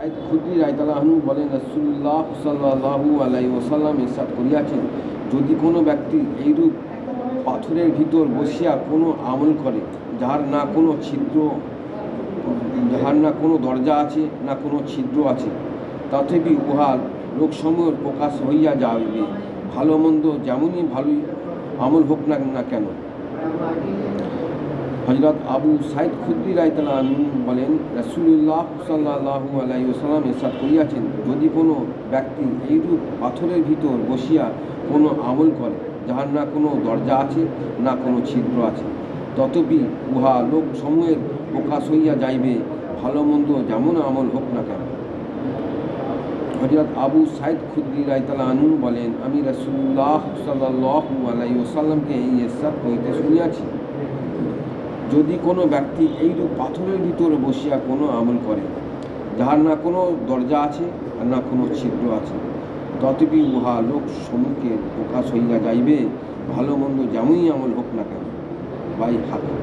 সাইদ খুদরি রাদিয়াল্লাহু আনহু বলেন, রাসূলুল্লাহ সাল্লাল্লাহু আলাইহি ওয়াসাল্লাম ইরশাদ করিয়াছেন, যদি কোনো ব্যক্তি এইরূপ পাথরের ভিতর বসিয়া কোনো আমল করে, যাহার না কোনো দরজা আছে, না কোনো ছিদ্র আছে, তথাপি উহা লোকসমূহের প্রকাশ হইয়া যাইবে, ভালো মন্দ যেমনই ভালোই আমল হোক না কেন। হযরত আবু সাইদ খুদরি রাদিয়াল্লাহু আনহু বলেন, রাসূলুল্লাহ সাল্লাল্লাহু আলাইহি ওয়াসাল্লাম ইরশাদ করিয়াছেন, যদি কোনো ব্যক্তি এইরূপ পাথরের ভিতর বসিয়া কোনো আমল করে, যাহার না কোনো দরজা আছে, না কোনো ছিদ্র আছে, তথাপি উহা লোকসমূহের প্রকাশ হইয়া যাইবে, ভালো মন্দ যেমন আমল হোক না কেন। হযরত আবু সাইদ খুদরি রাদিয়াল্লাহু আনহু বলেন, আমি রাসূলুল্লাহ সাল্লাল্লাহু আলাইহি ওয়াসাল্লামকে এই ইরশাদ করিতে শুনিয়াছি, যদি কোনো ব্যক্তি এইরূপ পাথরের ভিতরে বসিয়া কোনো আমল করে, যাহার না কোনো দরজা আছে আর না কোনো ছিদ্র আছে, তথাপি উহা লোক সম্মুখে প্রকাশ হইয়া যাইবে, ভালো মন্দ যেমনই আমল হোক না কেন। বাই হাকিম।